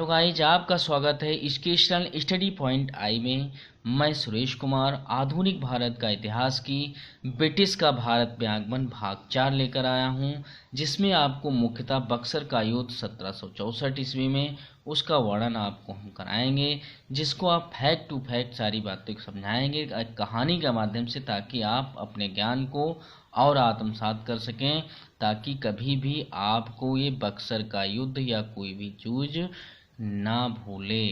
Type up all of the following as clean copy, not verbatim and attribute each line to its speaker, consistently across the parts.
Speaker 1: Hello guys, आपका स्वागत है एजुकेशनल स्टडी पॉइंट आई में। मैं सुरेश कुमार आधुनिक भारत का इतिहास की ब्रिटिश का भारत में आगमन भाग 4 लेकर आया हूं, जिसमें आपको मुख्यतः बक्सर का युद्ध 1764 ईस्वी में उसका वर्णन आपको हम कराएंगे, जिसको आप फैक्ट टू फैक्ट सारी बातें समझाएंगे एक कहानी के माध्यम से, ताकि आप अपने ज्ञान को और आत्मसात कर सकें, ताकि कभी भी आपको ये बक्सर का युद्ध या कोई भी जूझ ना भूले।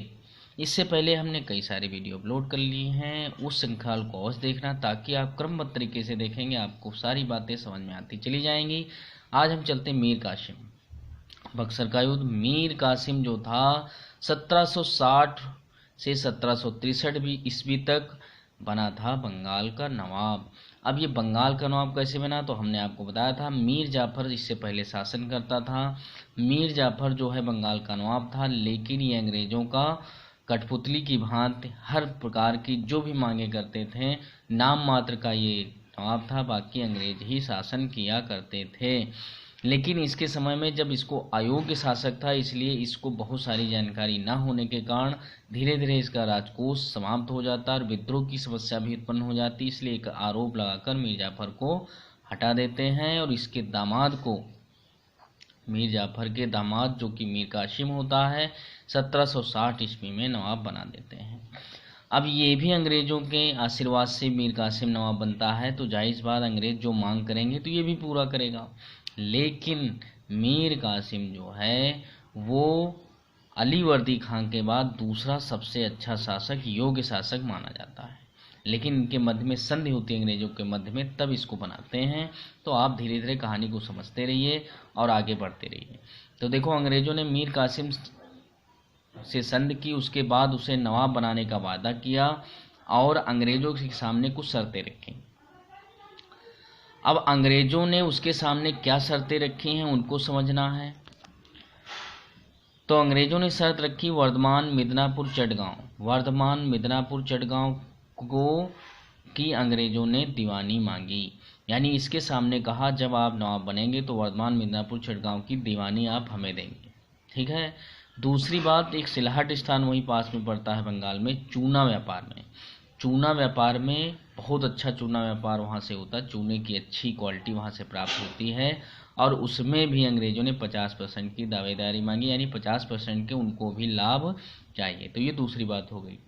Speaker 1: इससे पहले हमने कई सारे वीडियो अपलोड कर लिए हैं, उस श्रृंखला को अवश्य देखना, ताकि आप क्रमबद्ध तरीके से देखेंगे, आपको सारी बातें समझ में आती चली जाएंगी। आज हम चलते हैं मीर कासिम। बक्सर का युद्ध मीर कासिम जो था 1760 से 1763 ईस्वी तक बना था बंगाल का नवाब। अब ये बंगाल का नवाब कैसे बना, तो हमने आपको बताया था मीर जाफर इससे पहले शासन करता था। मीर जाफर जो है बंगाल का नवाब था, लेकिन ये अंग्रेजों का कठपुतली की भांति हर प्रकार की जो भी मांगे करते थे, नाम मात्र का ये नवाब था, बाकी अंग्रेज ही शासन किया करते थे। लेकिन इसके समय में जब इसको अयोग्य शासक था, इसलिए इसको बहुत सारी जानकारी न होने के कारण धीरे धीरे इसका राजकोष समाप्त हो जाता और विद्रोह की समस्या भी उत्पन्न हो जाती। इसलिए एक आरोप लगाकर मीर जाफर को हटा देते हैं और इसके दामाद को, मीर जाफर के दामाद जो कि मीर कासिम होता है, 1760 ईस्वी में नवाब बना देते हैं। अब ये भी अंग्रेजों के आशीर्वाद से मीर कासिम नवाब बनता है, तो जाहिर बात अंग्रेज जो मांग करेंगे तो ये भी पूरा करेगा। लेकिन मीर कासिम जो है वो अली वर्दी खान के बाद दूसरा सबसे अच्छा शासक, योग्य शासक माना जाता है। लेकिन इनके मध्य में संधि होती है अंग्रेजों के मध्य में, तब इसको बनाते हैं। तो आप धीरे धीरे कहानी को समझते रहिए और आगे बढ़ते रहिए। तो देखो, अंग्रेजों ने मीर कासिम से संधि की, उसके बाद उसे नवाब बनाने का वादा किया और अंग्रेजों के सामने कुछ शर्तें रखी। अब अंग्रेजों ने उसके सामने क्या शर्तें रखी हैं उनको समझना है। तो अंग्रेजों ने शर्त रखी वर्धमान मिदनापुर चटगांव, वर्धमान मिदनापुर चटगांव को की अंग्रेजों ने दीवानी मांगी। यानी इसके सामने कहा, जब आप नवाब बनेंगे तो वर्धमान मिदनापुर चटगांव की दीवानी आप हमें देंगे, ठीक है। दूसरी बात, एक सिलहट स्थान वहीं पास में पड़ता है बंगाल में, चूना व्यापार में। चूना व्यापार में बहुत अच्छा चूना व्यापार वहाँ से होता है, चूने की अच्छी क्वालिटी वहाँ से प्राप्त होती है, और उसमें भी अंग्रेजों ने 50% की दावेदारी मांगी, यानी 50% के उनको भी लाभ चाहिए। तो ये दूसरी बात हो गई।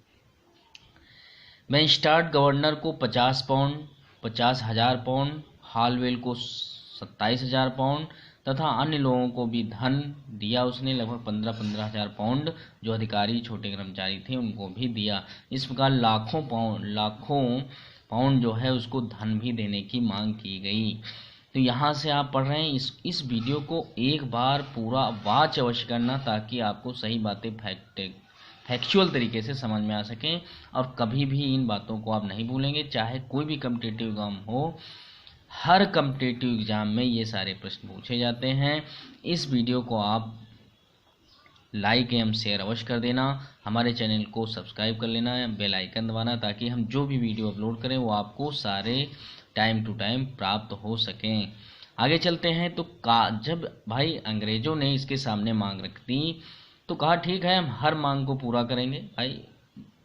Speaker 1: मैनस्टार्ट गवर्नर को 50 पाउंड, 50,000 पाउंड, हालवेल को 27,000 पाउंड तथा अन्य लोगों को भी धन दिया उसने, लगभग 15,000 पाउंड। जो अधिकारी छोटे कर्मचारी थे उनको भी दिया। इस प्रकार लाखों पाउंड जो है उसको धन भी देने की मांग की गई। तो यहाँ से आप पढ़ रहे हैं, इस वीडियो को एक बार पूरा वॉच अवश्य करना, ताकि आपको सही बातें फैक्चुअल तरीके से समझ में आ सकें और कभी भी इन बातों को आप नहीं भूलेंगे। चाहे कोई भी कॉम्पिटिटिव एग्जाम हो, हर कॉम्पिटिटिव एग्जाम में ये सारे प्रश्न पूछे जाते हैं। इस वीडियो को आप लाइक एवं शेयर अवश्य कर देना, हमारे चैनल को सब्सक्राइब कर लेना, बेल आइकन दबाना, ताकि हम जो भी वीडियो अपलोड करें वो आपको सारे टाइम टू टाइम प्राप्त हो सकें। आगे चलते हैं। तो जब भाई अंग्रेजों ने इसके सामने मांग रख दी, तो कहा ठीक है, हम हर मांग को पूरा करेंगे। भाई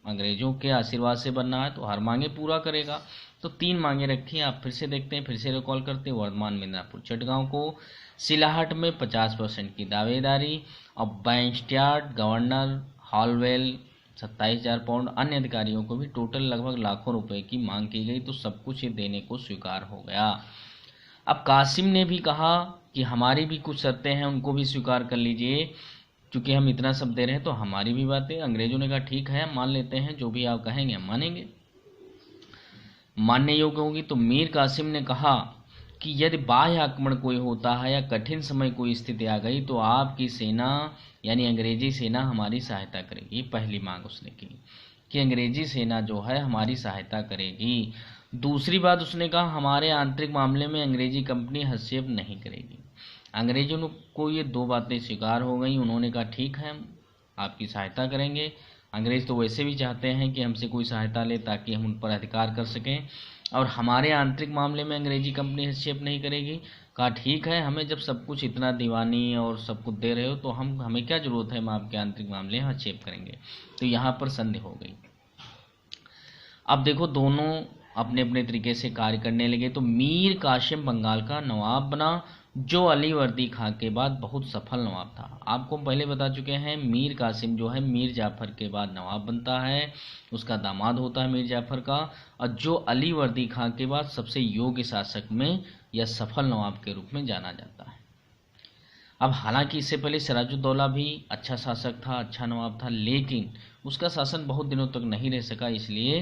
Speaker 1: अंग्रेजों के आशीर्वाद से बनना है तो हर मांगे पूरा करेगा। तो 3 मांगे रखी, आप फिर से देखते हैं, फिर से रिकॉल करते हैं। वर्धमान मिदनापुर चटगांव को, सिलाहट में 50% की दावेदारी, और बैंस्टार्ट गवर्नर हॉलवेल 27,000 पाउंड, अन्य अधिकारियों को भी टोटल लगभग लाखों रुपए की मांग की गई। तो सब कुछ ये देने को स्वीकार हो गया। अब कासिम ने भी कहा कि हमारी भी कुछ शर्तें हैं, उनको भी स्वीकार कर लीजिए, क्योंकि हम इतना सब दे रहे हैं तो हमारी भी बातें। अंग्रेजों ने कहा ठीक है, मान लेते हैं, जो भी आप कहेंगे हम मानेंगे, मानने योग्य होगी। तो मीर कासिम ने कहा कि यदि बाह्य आक्रमण कोई होता है या कठिन समय कोई स्थिति आ गई, तो आपकी सेना यानी अंग्रेजी सेना हमारी सहायता करेगी। पहली मांग उसने की कि अंग्रेजी सेना जो है हमारी सहायता करेगी। दूसरी बात उसने कहा, हमारे आंतरिक मामले में अंग्रेजी कंपनी हस्तक्षेप नहीं करेगी। अंग्रेजों को ये 2 बातें स्वीकार हो गई। उन्होंने कहा ठीक है, हम आपकी सहायता करेंगे। अंग्रेज तो वैसे भी चाहते हैं कि हमसे कोई सहायता ले, ताकि हम उन पर अधिकार कर सकें, और हमारे आंतरिक मामले में अंग्रेजी कंपनी हस्तक्षेप नहीं करेगी। कहा ठीक है, हमें जब सब कुछ इतना दीवानी और सब कुछ दे रहे हो तो हमें क्या ज़रूरत है, हम आपके आंतरिक मामले हस्तक्षेप करेंगे। तो यहाँ पर संधि हो गई। अब देखो दोनों अपने अपने तरीके से कार्य करने लगे। तो मीर कासिम बंगाल का नवाब बना, जो अली वर्दी खां के बाद बहुत सफल नवाब था। आपको पहले बता चुके हैं, मीर कासिम जो है मीर जाफ़र के बाद नवाब बनता है, उसका दामाद होता है मीर जाफ़र का, और जो अली वर्दी खां के बाद सबसे योग्य शासक में या सफल नवाब के रूप में जाना जाता है। अब हालांकि इससे पहले सिराजुद्दौला भी अच्छा शासक था, अच्छा नवाब था, लेकिन उसका शासन बहुत दिनों तक नहीं रह सका, इसलिए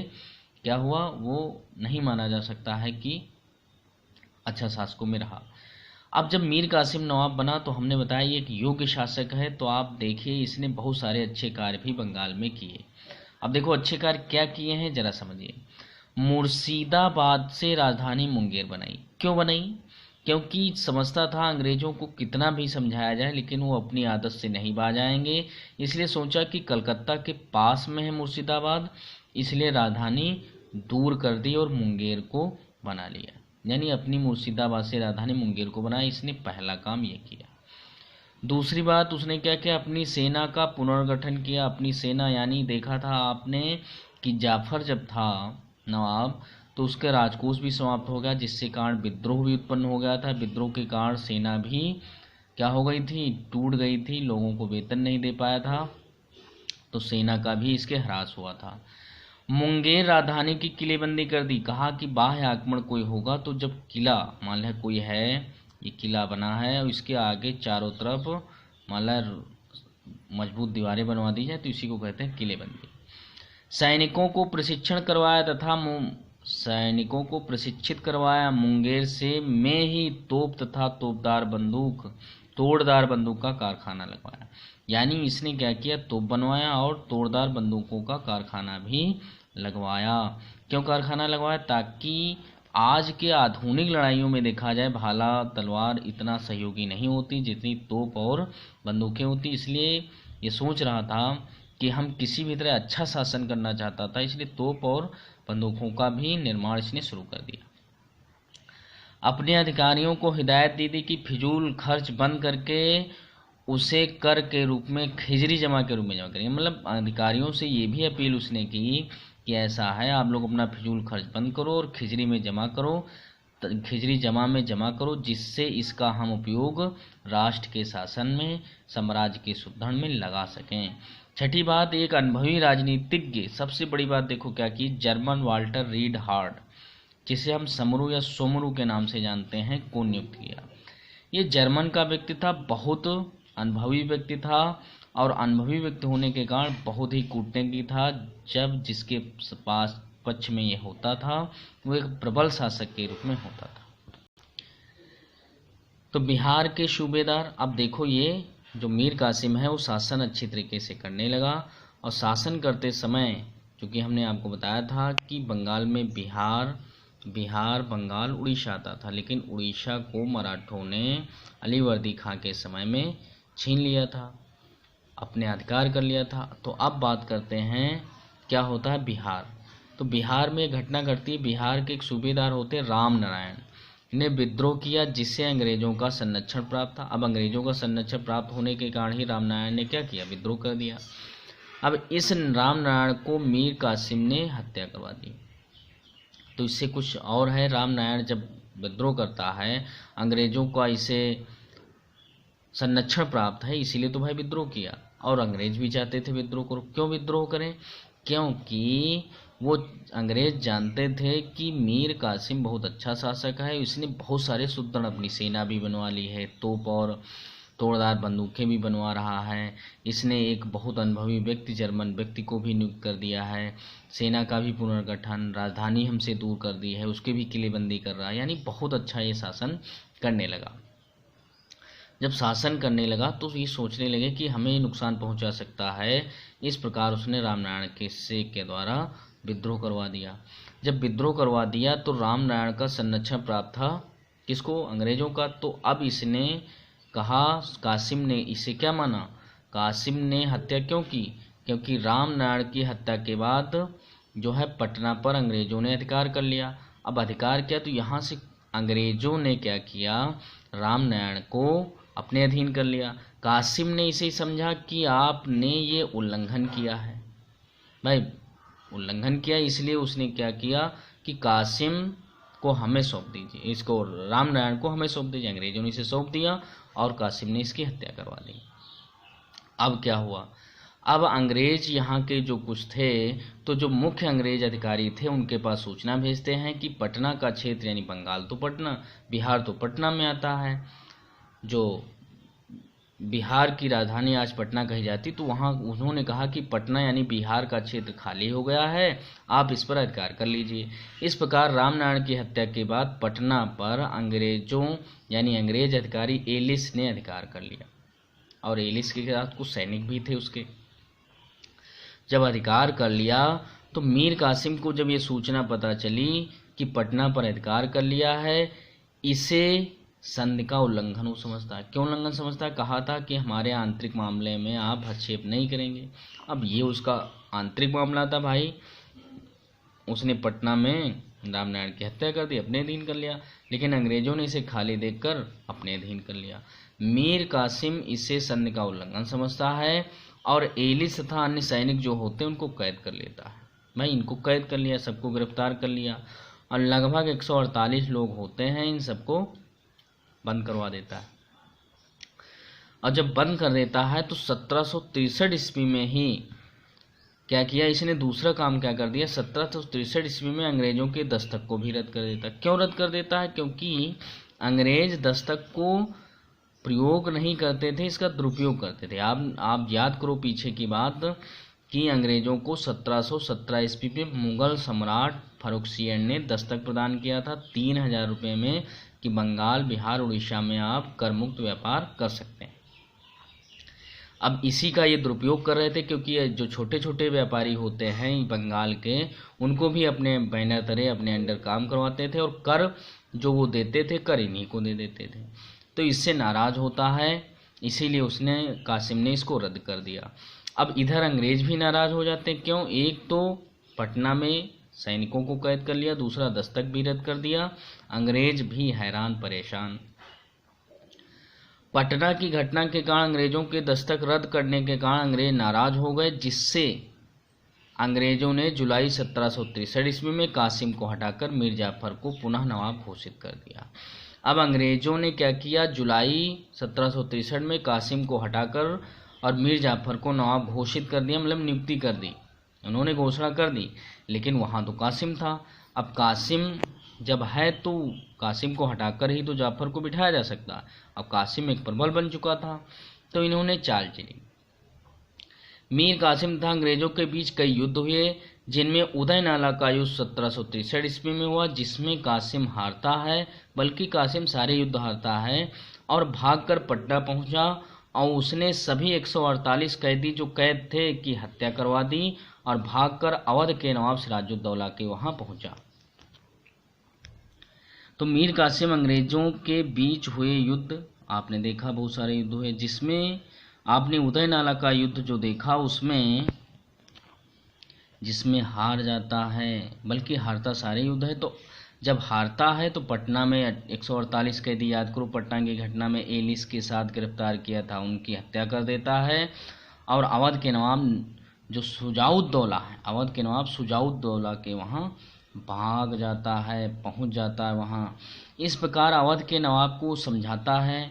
Speaker 1: क्या हुआ, वो नहीं माना जा सकता है कि अच्छा शासकों में रहा। अब जब मीर कासिम नवाब बना तो हमने बताया ये एक योग्य शासक है। तो आप देखिए इसने बहुत सारे अच्छे कार्य भी बंगाल में किए। अब देखो अच्छे कार्य क्या किए हैं जरा समझिए। मुर्शिदाबाद से राजधानी मुंगेर बनाई। क्यों बनाई? क्योंकि समझता था अंग्रेजों को कितना भी समझाया जाए लेकिन वो अपनी आदत से नहीं बाज आएंगे, इसलिए सोचा कि कलकत्ता के पास में है मुर्शिदाबाद, इसलिए राजधानी दूर कर दी और मुंगेर को बना लिया, यानी अपनी मुर्शिदाबाद से राजधानी मुंगेर को बनाया। इसने पहला काम ये किया। दूसरी बात उसने क्या किया, अपनी सेना का पुनर्गठन किया। अपनी सेना यानी देखा था आपने कि जाफर जब था नवाब तो उसका राजकोष भी समाप्त हो गया, जिससे कारण विद्रोह भी उत्पन्न हो गया था। विद्रोह के कारण सेना भी क्या हो गई थी, टूट गई थी, लोगों को वेतन नहीं दे पाया था, तो सेना का भी इसके ह्रास हुआ था। मुंगेर राजधानी की किलेबंदी कर दी। कहा कि बाह्य आक्रमण कोई होगा तो जब किला मान लिया कोई है, ये किला बना है और इसके आगे चारों तरफ मान लिया मजबूत दीवारें बनवा दी जाए तो इसी को कहते हैं किलेबंदी। सैनिकों को प्रशिक्षण करवाया तथा सैनिकों को प्रशिक्षित करवाया। मुंगेर से में ही तोप तथा तोड़दार बंदूक का कारखाना लगवाया। यानी इसने क्या किया, तोप बनवाया और तोड़दार बंदूकों का कारखाना भी लगवाया। क्यों कारखाना लगवाया? ताकि आज के आधुनिक लड़ाइयों में देखा जाए भाला तलवार इतना सहयोगी नहीं होती जितनी तोप और बंदूकें होती। इसलिए ये सोच रहा था कि हम किसी भी तरह अच्छा शासन करना चाहता था, इसलिए तोप और बंदूकों का भी निर्माण इसने शुरू कर दिया। अपने अधिकारियों को हिदायत दी थी कि फिजूल खर्च बंद करके उसे कर के रूप में खिजरी जमा के रूप में जमा करेंगे। मतलब अधिकारियों से ये भी अपील उसने की कि ऐसा है आप लोग अपना फिजूल खर्च बंद करो और खिजरी में जमा करो, खिजरी जमा करो, जिससे इसका हम उपयोग राष्ट्र के शासन में, साम्राज्य के सुदृढ़ में लगा सकें। छठी बात, एक अनुभवी राजनीतिज्ञ, सबसे बड़ी बात देखो क्या की, जर्मन वाल्टर रीड हार्ट, जिसे हम समरू या सोमरू के नाम से जानते हैं, को नियुक्त किया। ये जर्मन का व्यक्ति था, बहुत अनुभवी व्यक्ति था और अनुभवी व्यक्ति होने के कारण बहुत ही कूटनीति था। जब जिसके पास पक्ष में ये होता था वो एक प्रबल शासक के रूप में होता था। तो बिहार के सूबेदार, अब देखो ये जो मीर कासिम है वो शासन अच्छी तरीके से करने लगा और शासन करते समय क्योंकि हमने आपको बताया था कि बंगाल में बिहार बंगाल उड़ीसा आता था, लेकिन उड़ीसा को मराठों ने अली वर्दी खां के समय में छीन लिया था, अपने अधिकार कर लिया था। तो अब बात करते हैं क्या होता है बिहार। तो बिहार में घटना घटती है, बिहार के एक सूबेदार होते राम नारायण ने विद्रोह किया, जिससे अंग्रेजों का संरक्षण प्राप्त था। अब अंग्रेजों का संरक्षण प्राप्त होने के कारण ही राम नारायण ने क्या किया, विद्रोह कर दिया। अब इस राम नारायण को मीर कासिम ने हत्या करवा दी। तो इससे कुछ और है, राम नारायण जब विद्रोह करता है, अंग्रेजों का इसे संरक्षण प्राप्त है, इसीलिए तो भाई विद्रोह किया, और अंग्रेज भी चाहते थे विद्रोह करो। क्यों विद्रोह करें? क्योंकि वो अंग्रेज जानते थे कि मीर कासिम बहुत अच्छा शासक है, इसने बहुत सारे सुदृढ़ अपनी सेना भी बनवा ली है, तोप और तोड़दार बंदूकें भी बनवा रहा है, इसने एक बहुत अनुभवी व्यक्ति जर्मन व्यक्ति को भी नियुक्त कर दिया है, सेना का भी पुनर्गठन, राजधानी हमसे दूर कर दी है, उसके भी किलेबंदी कर रहा है, यानी बहुत अच्छा ये शासन करने लगा। जब शासन करने लगा तो ये सोचने लगे कि हमें नुकसान पहुंचा सकता है, इस प्रकार उसने रामनारायण के द्वारा विद्रोह करवा दिया। जब विद्रोह करवा दिया तो रामनारायण का संरक्षण प्राप्त था, किसको? अंग्रेजों का। तो अब इसने कहा, कासिम ने इसे क्या माना, कासिम ने हत्या क्यों की? क्योंकि रामनारायण की हत्या के बाद जो है पटना पर अंग्रेजों ने अधिकार कर लिया। अब अधिकार किया तो यहाँ से अंग्रेजों ने क्या किया, रामनारायण को अपने अधीन कर लिया। कासिम ने इसे समझा कि आपने ये उल्लंघन किया है, भाई उल्लंघन किया, इसलिए उसने क्या किया कि कासिम को हमें सौंप दीजिए, इसको रामनारायण को हमें सौंप दीजिए। अंग्रेजों ने इसे सौंप दिया और कासिम ने इसकी हत्या करवा दी। अब क्या हुआ, अब अंग्रेज यहाँ के जो कुछ थे, तो जो मुख्य अंग्रेज अधिकारी थे उनके पास सूचना भेजते हैं कि पटना का क्षेत्र, यानी बंगाल तो पटना, बिहार तो पटना में आता है, जो बिहार की राजधानी आज पटना कही जाती, तो वहाँ उन्होंने कहा कि पटना यानी बिहार का क्षेत्र खाली हो गया है, आप इस पर अधिकार कर लीजिए। इस प्रकार रामनारायण की हत्या के बाद पटना पर अंग्रेजों यानी अंग्रेज अधिकारी एलिस ने अधिकार कर लिया, और एलिस के साथ कुछ सैनिक भी थे उसके। जब अधिकार कर लिया तो मीर कासिम को जब ये सूचना पता चली कि पटना पर अधिकार कर लिया है, इसे संधि का उल्लंघन वो समझता है। क्यों उल्लंघन समझता है, कहा था कि हमारे आंतरिक मामले में आप हस्तक्षेप नहीं करेंगे। अब ये उसका आंतरिक मामला था भाई, उसने पटना में रामनारायण की हत्या कर दी, अपने अधीन कर लिया, लेकिन अंग्रेजों ने इसे खाली देखकर अपने अधीन कर लिया। मीर कासिम इसे संधि का उल्लंघन समझता है और एलिस तथा अन्य सैनिक जो होते हैं उनको कैद कर लेता है। भाई इनको कैद कर लिया, सबको गिरफ्तार कर लिया, और लगभग 148 लोग होते हैं, इन सबको बंद करवा देता है। और जब बंद कर देता है तो 1763 ईस्वी में ही क्या किया इसने, दूसरा काम क्या कर दिया, 1763 ईस्वी में अंग्रेजों के दस्तक को भी रद्द कर देता। क्यों रद्द कर देता है, क्योंकि अंग्रेज दस्तक को प्रयोग नहीं करते थे, इसका दुरुपयोग करते थे। आप याद करो पीछे की बात कि अंग्रेजों को 1717 ईस्वी में मुगल सम्राट फर्रुखसियर ने दस्तक प्रदान किया था 3000 रुपये में कि बंगाल, बिहार, उड़ीसा में आप कर मुक्त व्यापार कर सकते हैं। अब इसी का ये दुरुपयोग कर रहे थे, क्योंकि जो छोटे छोटे व्यापारी होते हैं बंगाल के, उनको भी अपने बैनर तले अपने अंडर काम करवाते थे, और कर जो वो देते थे कर इन्हीं को दे देते थे। तो इससे नाराज होता है, इसीलिए उसने कासिम ने इसको रद्द कर दिया। अब इधर अंग्रेज भी नाराज हो जाते हैं। क्यों, एक तो पटना में सैनिकों को कैद कर लिया, दूसरा दस्तक भी रद्द कर दिया, अंग्रेज भी हैरान परेशान। पटना की घटना के कारण अंग्रेजों के दस्तक रद्द करने के कारण अंग्रेज नाराज हो गए, जिससे अंग्रेजों ने जुलाई 1763 ईस्वी में कासिम को हटाकर मीर जाफर को पुनः नवाब घोषित कर दिया। अब अंग्रेजों ने क्या किया, जुलाई 1763 में कासिम को हटाकर और मीर जाफर को नवाब घोषित कर दिया, मतलब नियुक्ति कर दी, उन्होंने घोषणा कर दी, लेकिन वहाँ तो कासिम था। अब कासिम जब है तो कासिम को हटाकर ही तो जाफर को बिठाया जा सकता। अब कासिम एक प्रबल बन चुका था, तो इन्होंने चाल चली। मीर कासिम तथा अंग्रेजों के बीच कई युद्ध हुए, जिनमें उदय नाला का युद्ध 1763 ईस्वी में हुआ, जिसमें कासिम हारता है, बल्कि कासिम सारे युद्ध हारता है और भागकर पटना पहुंचा, और उसने सभी 148 कैदी जो कैद थे की हत्या करवा दी और भागकर अवध के नवाब सिराजुद्दौला के वहां पहुंचा। तो मीर कासिम अंग्रेजों के बीच हुए युद्ध आपने देखा, बहुत सारे युद्ध हुए, जिसमें आपने उदय नाला का युद्ध जो देखा उसमें जिसमें हार जाता है, बल्कि हारता सारे युद्ध है। तो जब हारता है तो पटना में 148 कैदी, याद करो पटना की घटना में एलिस के साथ गिरफ्तार किया था, उनकी हत्या कर देता है, और अवध के नवाब जो शुजाउद्दौला है, अवध के नवाब शुजाउद्दौला के वहाँ भाग जाता है, पहुँच जाता है वहाँ। इस प्रकार अवध के नवाब को समझाता है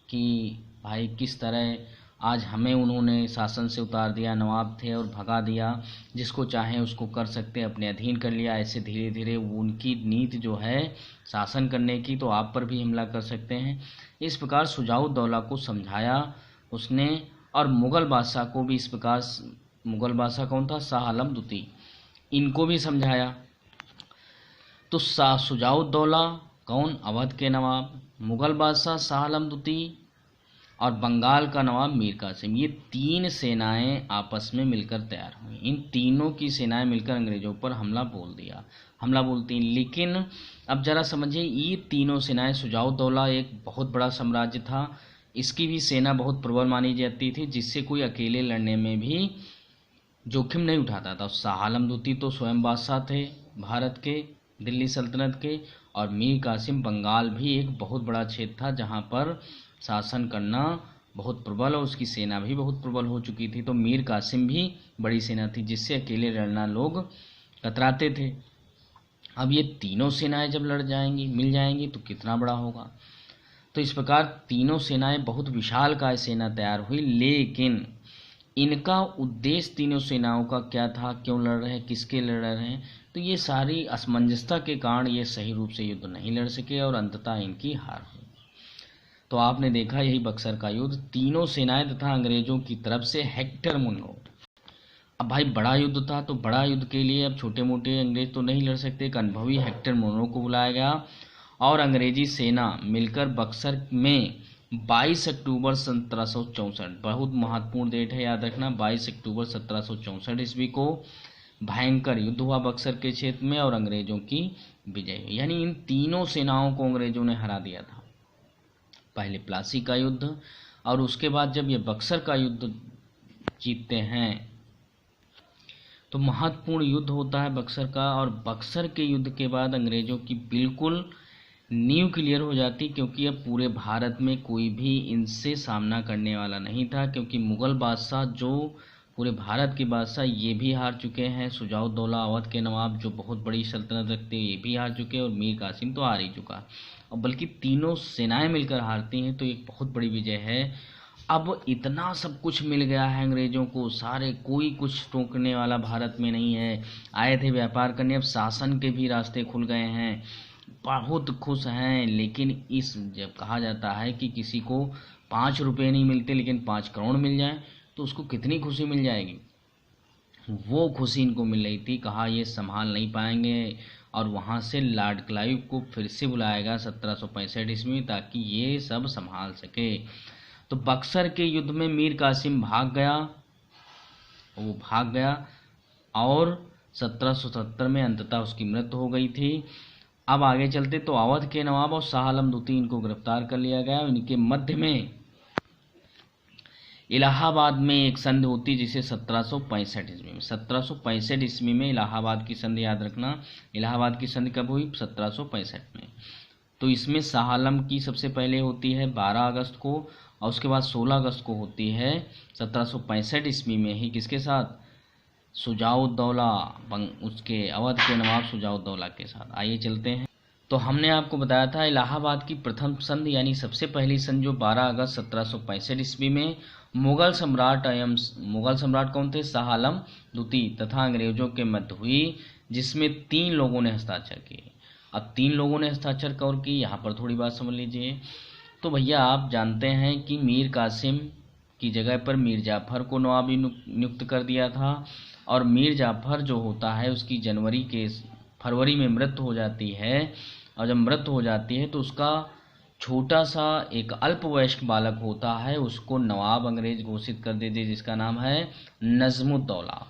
Speaker 1: कि भाई किस तरह आज हमें उन्होंने शासन से उतार दिया, नवाब थे और भगा दिया, जिसको चाहे उसको कर सकते हैं, अपने अधीन कर लिया। ऐसे धीरे धीरे उनकी नीति जो है शासन करने की, तो आप पर भी हमला कर सकते हैं। इस प्रकार शुजाउद्दौला को समझाया उसने, और मुग़ल बादशाह को भी इस प्रकार, मुग़ल बादशाह कौन था, शाह आलम द्वितीय, इनको भी समझाया। तो शुजाउद्दौला कौन, अवध के नवाब, मुग़ल बादशाह शाह आलम द्वितीय और बंगाल का नवाब मीर कासिम, ये तीन सेनाएं आपस में मिलकर तैयार हुई। इन तीनों की सेनाएं मिलकर अंग्रेजों पर हमला बोलती। लेकिन अब जरा समझिए, ये तीनों सेनाएं, शुजाउद्दौला एक बहुत बड़ा साम्राज्य था, इसकी भी सेना बहुत प्रबल मानी जाती थी, जिससे कोई अकेले लड़ने में भी जोखिम नहीं उठाता था। शाह आलम द्वितीय तो स्वयं बादशाह थे भारत के, दिल्ली सल्तनत के, और मीर कासिम बंगाल भी एक बहुत बड़ा क्षेत्र था जहाँ पर शासन करना बहुत प्रबल और उसकी सेना भी बहुत प्रबल हो चुकी थी। तो मीर कासिम भी बड़ी सेना थी जिससे अकेले लड़ना लोग कतराते थे। अब ये तीनों सेनाएं जब लड़ जाएंगी, मिल जाएंगी, तो कितना बड़ा होगा। तो इस प्रकार तीनों सेनाएं बहुत विशालकाय सेना तैयार हुई। लेकिन इनका उद्देश्य तीनों सेनाओं का क्या था, क्यों लड़ रहे हैं, किसके लड़ रहे हैं, तो ये सारी असमंजसता के कारण ये सही रूप से युद्ध नहीं लड़ सके और अंततः इनकी हार हुई। तो आपने देखा यही बक्सर का युद्ध, तीनों सेनाएं तथा अंग्रेजों की तरफ से हेक्टर मुन्नो। अब भाई बड़ा युद्ध था, तो बड़ा युद्ध के लिए अब छोटे मोटे अंग्रेज तो नहीं लड़ सकते। एक अनुभवी हेक्टर मुन्नो को बुलाया गया और अंग्रेजी सेना मिलकर बक्सर में 22 अक्टूबर 1764, बहुत महत्वपूर्ण डेट है, याद रखना, 22 अक्टूबर 1764 ईस्वी को भयंकर युद्ध हुआ बक्सर के क्षेत्र में और अंग्रेजों की विजय हुई। यानी इन तीनों सेनाओं को अंग्रेजों ने हरा दिया था। पहले प्लासी का युद्ध और उसके बाद जब ये बक्सर का युद्ध जीतते हैं तो महत्वपूर्ण युद्ध होता है बक्सर का। और बक्सर के युद्ध के बाद अंग्रेजों की बिल्कुल नींव क्लियर हो जाती, क्योंकि अब पूरे भारत में कोई भी इनसे सामना करने वाला नहीं था। क्योंकि मुग़ल बादशाह जो पूरे भारत के बादशाह ये भी हार चुके हैं, शुजाउद्दौला अवध के नवाब जो बहुत बड़ी सल्तनत रखते हैं ये भी हार चुके हैं और मीर कासिम तो हार ही चुका, और बल्कि तीनों सेनाएं मिलकर हारती हैं, तो एक बहुत बड़ी विजय है। अब इतना सब कुछ मिल गया है अंग्रेजों को, सारे कोई कुछ रोकने वाला भारत में नहीं है। आए थे व्यापार करने, अब शासन के भी रास्ते खुल गए हैं, बहुत खुश हैं। लेकिन इस जब कहा जाता है कि किसी को 5 रुपये नहीं मिलते लेकिन 5 करोड़ मिल जाए तो उसको कितनी खुशी मिल जाएगी, वो खुशी इनको मिल रही थी। कहा ये संभाल नहीं पाएंगे और वहाँ से लॉर्ड क्लाइव को फिर से बुलाएगा 1765 ईस्वी में ताकि ये सब संभाल सके। तो बक्सर के युद्ध में मीर कासिम भाग गया और 1770 में अंततः उसकी मृत्यु हो गई थी। अब आगे चलते तो अवध के नवाब और शाह आलम द्वितीय इनको गिरफ्तार कर लिया गया। इनके मध्य में इलाहाबाद में एक संधि होती जिसे 1765 ईस्वी में इलाहाबाद की संधि, याद रखना, इलाहाबाद की संधि कब हुई, 1765 में। तो इसमें शाह आलम की सबसे पहले होती है 12 अगस्त को और उसके बाद 16 अगस्त को होती है 1765 ईस्वी में ही, किसके साथ, शुजाउद्दौला, उसके अवध के नवाब शुजाउद्दौला के साथ। आइए चलते हैं। तो हमने आपको बताया था इलाहाबाद की प्रथम संधि यानी सबसे पहली संधि जो 12 अगस्त 1765 ईस्वी में मुगल सम्राट कौन थे, शाह आलम द्वितीय तथा अंग्रेजों के मध्य हुई, जिसमें 3 लोगों ने हस्ताक्षर किए। अब 3 लोगों ने हस्ताक्षर कौन की, यहाँ पर थोड़ी बात समझ लीजिए। तो भैया आप जानते हैं कि मीर कासिम की जगह पर मीर जाफर को नवाबी नियुक्त कर दिया था और मीर जाफर जो होता है उसकी फरवरी में मृत्यु हो जाती है और जब मृत्यु हो जाती है तो उसका छोटा सा एक अल्पवयस्क बालक होता है, उसको नवाब अंग्रेज घोषित कर देते जिसका नाम है नजमुद्दौला।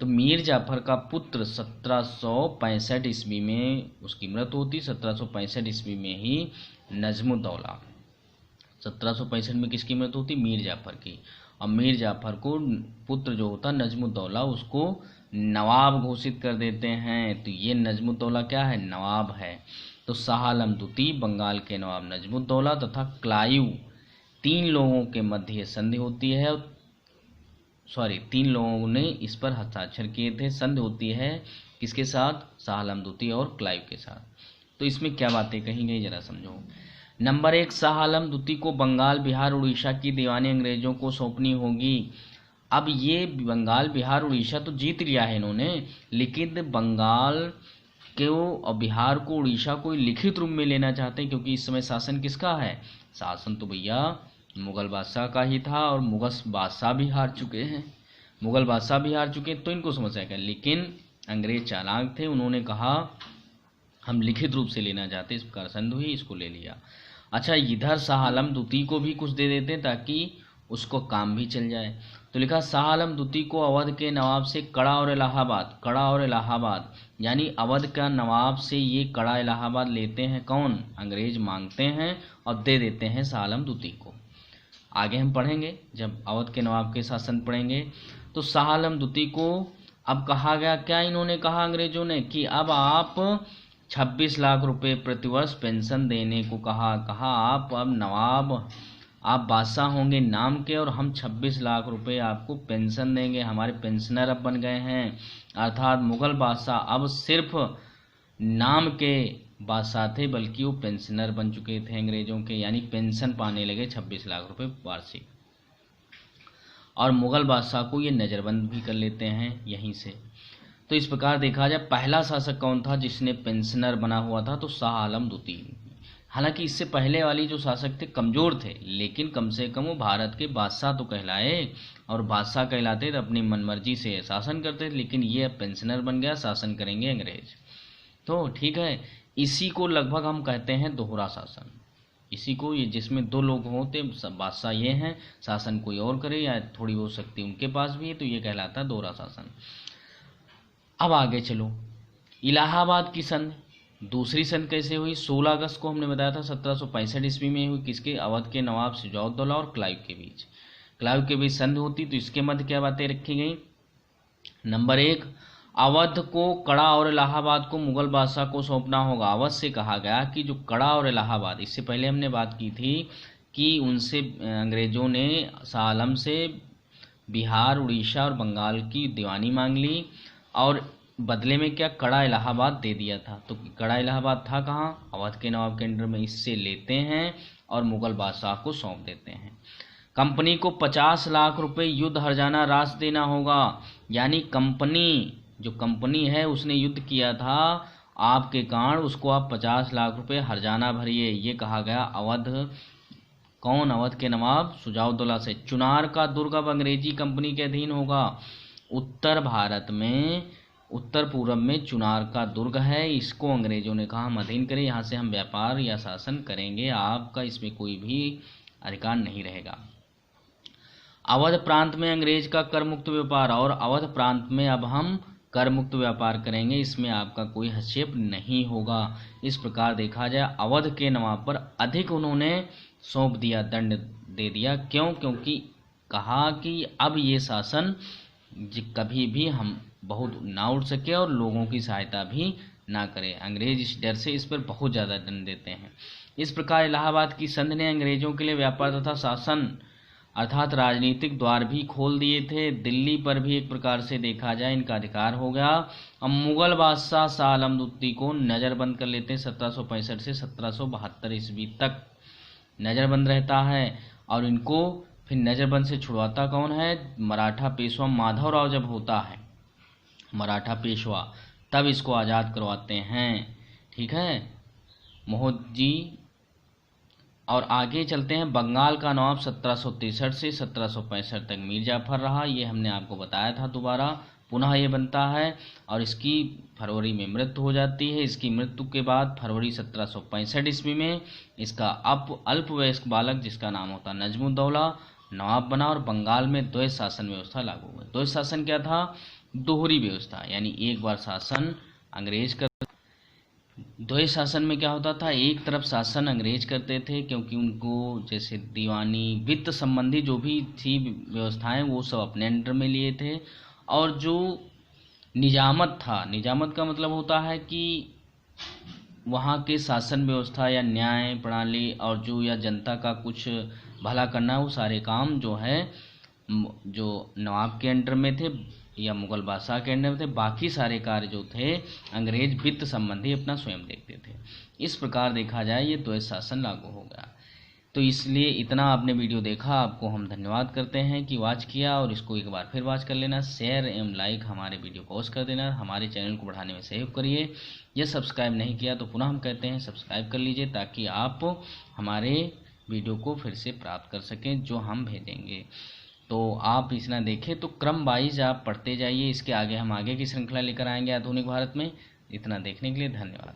Speaker 1: तो मीर जाफर का पुत्र 1765 ईस्वी में उसकी मृत्यु होती, 1765 ईस्वी में ही नजमुद्दौला, 1765 में किसकी मृत्यु होती, मीर जाफर की। और मीर जाफर को पुत्र जो होता नजमुद्दौला उसको नवाब घोषित कर देते हैं। तो ये नजमुद्दौला क्या है, नवाब है। तो शाह आलम द्वितीय, बंगाल के नवाब नजमुद्दौला तथा क्लाइव, 3 लोगों के मध्य संधि होती है। 3 लोगों ने इस पर हस्ताक्षर किए थे। संधि होती है किसके साथ, शाह आलम द्वितीय और क्लाइव के साथ। तो इसमें क्या बातें कही गई जरा समझो। नंबर 1, शाह आलम द्वितीय को बंगाल, बिहार, उड़ीसा की दीवानी अंग्रेजों को सौंपनी होगी। अब ये बंगाल, बिहार, उड़ीसा तो जीत लिया है इन्होंने, लेकिन बंगाल को और बिहार को, उड़ीसा को लिखित रूप में लेना चाहते हैं, क्योंकि इस समय शासन किसका है, शासन तो भैया मुगल बादशाह का ही था और मुगल बादशाह भी हार चुके हैं, तो इनको समस्या क्या। लेकिन अंग्रेज चालाक थे, उन्होंने कहा हम लिखित रूप से लेना चाहते, इस प्रकार संधि हुई, इसको ले लिया। अच्छा, इधर शाह आलम द्वितीय को भी कुछ दे देते ताकि उसको काम भी चल जाए। तो लिखा शाह आलम द्वितीय को अवध के नवाब से कड़ा और इलाहाबाद, यानी अवध का नवाब से ये कड़ा इलाहाबाद लेते हैं कौन, अंग्रेज मांगते हैं और दे देते हैं शाह आलम द्वितीय को। आगे हम पढ़ेंगे जब अवध के नवाब के शासन पढ़ेंगे। तो शाह आलम द्वितीय को अब कहा गया क्या, इन्होंने कहा अंग्रेजों ने कि अब आप 26 लाख रुपए प्रतिवर्ष पेंशन देने को कहा। आप अब नवाब, आप बादशाह होंगे नाम के और हम 26 लाख रुपए आपको पेंशन देंगे, हमारे पेंशनर अब बन गए हैं। अर्थात मुगल बादशाह अब सिर्फ नाम के बादशाह थे, बल्कि वो पेंशनर बन चुके थे अंग्रेजों के, यानी पेंशन पाने लगे 26 लाख रुपए वार्षिक। और मुगल बादशाह को ये नज़रबंद भी कर लेते हैं यहीं से। तो इस प्रकार देखा जाए पहला शासक कौन था जिसने पेंशनर बना हुआ था, तो शाह आलम द्वितीय। हालांकि इससे पहले वाली जो शासक थे कमज़ोर थे, लेकिन कम से कम वो भारत के बादशाह तो कहलाए, और बादशाह कहलाते तो अपनी मनमर्जी से शासन करते थे, लेकिन ये अब पेंशनर बन गया, शासन करेंगे अंग्रेज। तो ठीक है, इसी को लगभग हम कहते हैं दोहरा शासन। इसी को, ये जिसमें दो लोग होते, बादशाह ये हैं, शासन कोई और करे या थोड़ी बहुत शक्ति उनके पास भी है, तो ये कहलाता है दोहरा शासन। अब आगे चलो, इलाहाबाद की संधि, दूसरी संधि कैसे हुई? 16 अगस्त को हमने बताया था 1765 ईस्वी में हुई। किसके? अवध के नवाब सिराजुद्दौला और क्लाइव के बीच। क्लाइव के बीच संधि होती, तो इसके मध्य क्या बातें रखी गई? नंबर 1, अवध को कड़ा और इलाहाबाद को मुगल बादशाह को सौंपना होगा। अवध से कहा गया कि जो कड़ा और इलाहाबाद, इससे पहले हमने बात की थी कि उनसे अंग्रेजों ने शाह आलम से बिहार, उड़ीसा और बंगाल की दीवानी मांग ली, और बदले में क्या? कड़ा इलाहाबाद दे दिया था। तो कड़ा इलाहाबाद था कहाँ? अवध के नवाब के अंडर में। इससे लेते हैं और मुगल बादशाह को सौंप देते हैं। कंपनी को 50 लाख रुपए युद्ध हर्जाना राशि देना होगा, यानी कंपनी, जो कंपनी है उसने युद्ध किया था आपके कारण, उसको आप 50 लाख रुपए हर्जाना भरिए, ये कहा गया अवध। कौन? अवध के नवाब सिराजुद्दौला से। चुनार का दुर्ग अब अंग्रेजी कंपनी के अधीन होगा। उत्तर भारत में, उत्तर पूर्व में चुनार का दुर्ग है, इसको अंग्रेजों ने कहा हम अधीन करें, यहाँ से हम व्यापार या शासन करेंगे, आपका इसमें कोई भी अधिकार नहीं रहेगा। अवध प्रांत में अंग्रेज का कर मुक्त व्यापार, और अवध प्रांत में अब हम कर मुक्त व्यापार करेंगे, इसमें आपका कोई हस्तक्षेप नहीं होगा। इस प्रकार देखा जाए अवध के नवाब पर अधिक उन्होंने सौंप दिया, दंड दे दिया। क्यों? क्योंकि कहा कि अब ये शासन कभी भी हम बहुत ना उड़ सके और लोगों की सहायता भी ना करे। अंग्रेज इस डर से इस पर बहुत ज़्यादा दंड देते हैं। इस प्रकार इलाहाबाद की संधि ने अंग्रेजों के लिए व्यापार तथा शासन अर्थात राजनीतिक द्वार भी खोल दिए थे। दिल्ली पर भी एक प्रकार से देखा जाए इनका अधिकार हो गया। अब मुगल बादशाह शाह आलम द्वितीय को नज़रबंद कर लेते हैं। 1765 से 1772 ईस्वी तक नज़रबंद रहता है, और इनको फिर नज़रबंद से छुड़वाता कौन है? मराठा पेशवा माधवराव जब होता है मराठा पेशवा, तब इसको आज़ाद करवाते हैं। ठीक है मोहजी। और आगे चलते हैं, बंगाल का नवाब 1763 से 1765 तक मीर जाफर रहा, ये हमने आपको बताया था। दोबारा पुनः ये बनता है और इसकी फरवरी में मृत्यु हो जाती है। इसकी मृत्यु के बाद फरवरी 1765 ईस्वी में इसका अल्पवयस्क बालक जिसका नाम होता नजमुद्दौला नवाब बना, और बंगाल में द्वैत शासन व्यवस्था लागू हुई। द्वैत शासन क्या था? दोहरी व्यवस्था, यानी एक बार शासन अंग्रेज कर। द्वैत शासन में क्या होता था? एक तरफ शासन अंग्रेज करते थे, क्योंकि उनको जैसे दीवानी, वित्त संबंधी जो भी थी व्यवस्थाएं, वो सब अपने अंडर में लिए थे। और जो निजामत था, निजामत का मतलब होता है कि वहाँ के शासन व्यवस्था या न्याय प्रणाली और जो या जनता का कुछ भला करना, वो सारे काम जो है जो नवाब के अंडर में थे या मुगल बादशाह के अंडर में थे। बाकी सारे कार्य जो थे अंग्रेज वित्त संबंधी अपना स्वयं देखते थे। इस प्रकार देखा जाए ये द्वैत शासन लागू हो गया। तो इसलिए इतना आपने वीडियो देखा, आपको हम धन्यवाद करते हैं कि वॉच किया, और इसको एक बार फिर वॉच कर लेना, शेयर एवं लाइक हमारे वीडियो को अवश्य कर देना, हमारे चैनल को बढ़ाने में सहयोग करिए। यह सब्सक्राइब नहीं किया तो पुनः हम कहते हैं सब्सक्राइब कर लीजिए, ताकि आप हमारे वीडियो को फिर से प्राप्त कर सकें जो हम भेजेंगे। तो आप इस ना देखें तो क्रम वाइज आप पढ़ते जाइए। इसके आगे हम आगे की श्रृंखला लेकर आएंगे आधुनिक भारत में। इतना देखने के लिए धन्यवाद।